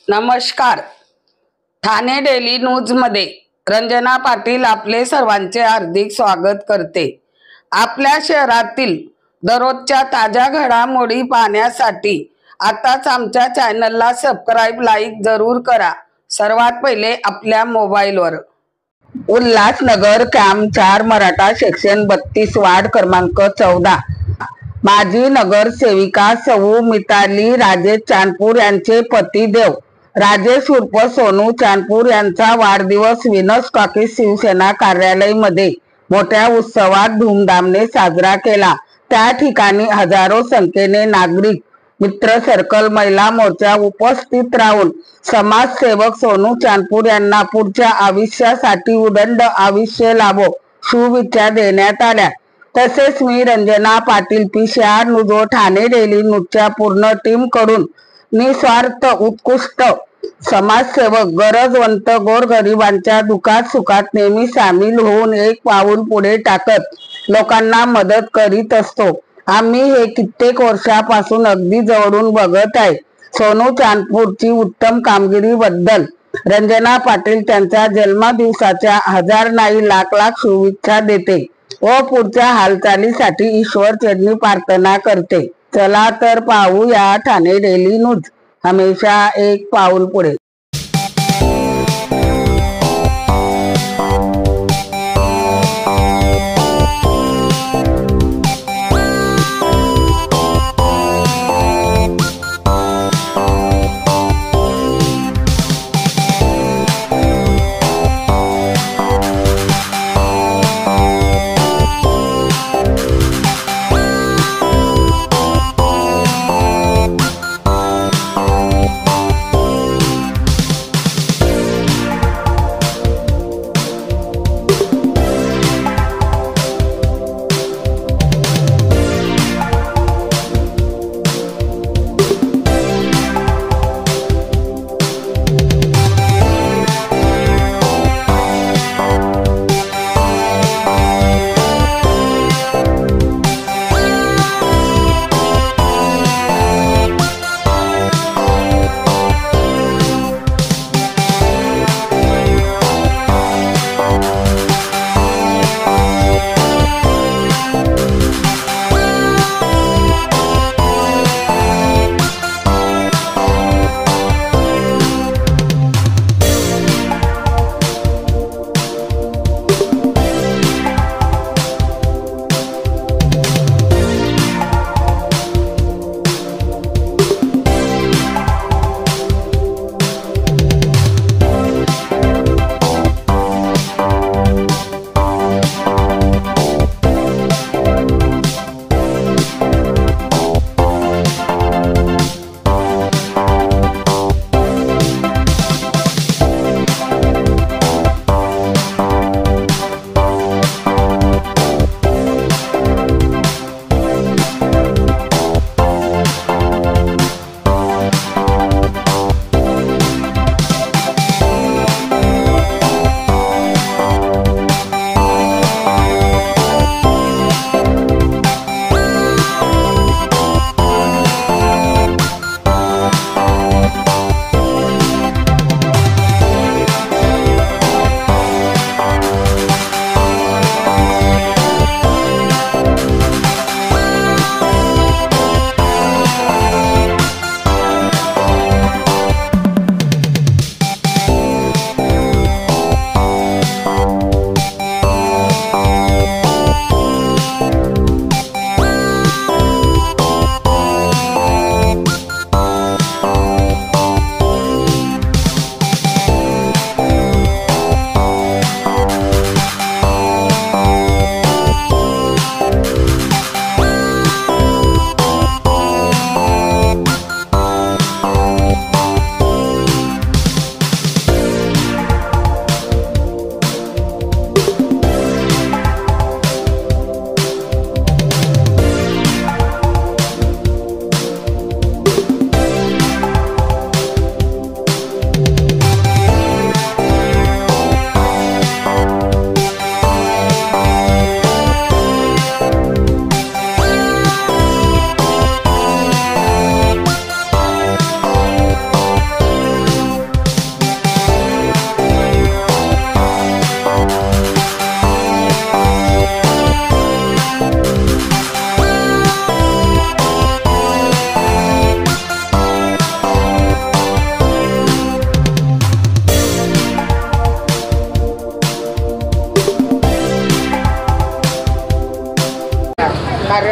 नमस्कार. Thane daily news मध्ये रंजना पाटील आपले सर्वांचे हार्दिक स्वागत करते। आपल्या शहरातील दररोजच्या ताज्या घडामोडी पाहण्यासाठी आताच आमच्या चॅनलला सबस्क्राइब लाईक जरूर करा। सर्वात पहिले आपल्या मोबाईलवर Ulhasnagar camp 4 Maratha section 32 ward क्रमांक 14 माजी नगरसेविका सौ मिताली राजेश चांदपूर यांचे पतिदेव राजेश उर्फ सोनू चांदपूर यांचा वाढदिवस विनस टॉकीज शिवसेना कार्यालय मध्ये मोठ्या उत्सवात धूमधामने साजरा केला। त्या ठिकाणी हजारो संख्येने नागरिक, मित्र सर्कल, महिला मोर्चा उपस्थित राहून समाजसेवक सोनू चांदपूर यांना पुढच्या आयुष्यासाठी उदंड आयुष्य लाभो शुभेच्छा देण्यात आल्या। तसेच मी रंजना पाटील पी.सी.आर. न्यूज व ठाणे डेली न्यूजच्या पूर्ण टीम कडून निस्वार्थ उत्कृष्ट समाजसेवक, गरजवंत, गोरगरिबांच्या दुःखात सुखात नेहमी सामील होऊन एक पाऊल पुढे टाकत लोकांना मदत करीत असतो। आम्ही हे कित्येक वर्षापासून अगदी जवळून बघत आहे। सोनू चांदपूरची उत्तम कामगिरीबद्दल रंजना पाटील त्यांच्या जन्मदिवसाच्या हजार नाही लाख शुभेच्छा देते व पुढच्या हालचालीसाठी ईश्वर चरणी प्रार्थना करते। चला तर पाहूया ठाणे डेली न्यूज, हमेशा एक पाऊल पुढे।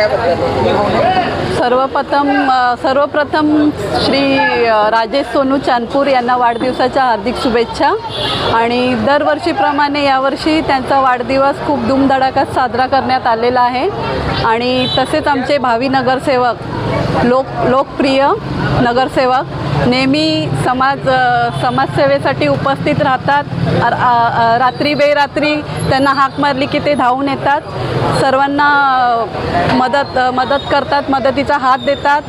त्याबद्दल? सर्वप्रथम श्री राजेश सोनू चांदपूर यांना वाढदिवसाच्या हार्दिक शुभेच्छा. आणि दरवर्षीप्रमाणे यावर्षी त्यांचा वाढदिवस खूप धूमधडाक्यात साजरा करण्यात आलेला आहे. आणि तसेच आमचे भावी नगरसेवक, लोकप्रिय नगरसेवक नेहमी समाजसेवेसाठी उपस्थित राहतात. रात्री बेरात्री त्यांना हाक मारली की ते धावून येतात. सर्वांना मदत करतात, मदतीचा हात देतात.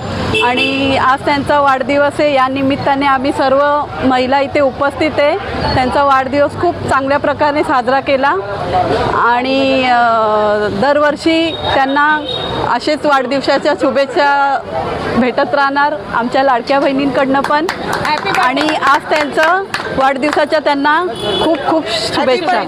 आणि आज त्यांचा वाढदिवस आहे, या निमित्ताने आम्ही सर्व महिला इथे उपस्थित आहे. त्यांचा वाढदिवस खूप चांगल्या प्रकारे साजरा केला. आणि दरवर्षी त्यांना असेच वाढदिवसाच्या शुभेच्छा भेटत राहणार आमच्या लाडक्या बहिणींकडनं पण. आणि आज त्यांचं वाढदिवसाच्या त्यांना खूप खूप शुभेच्छा.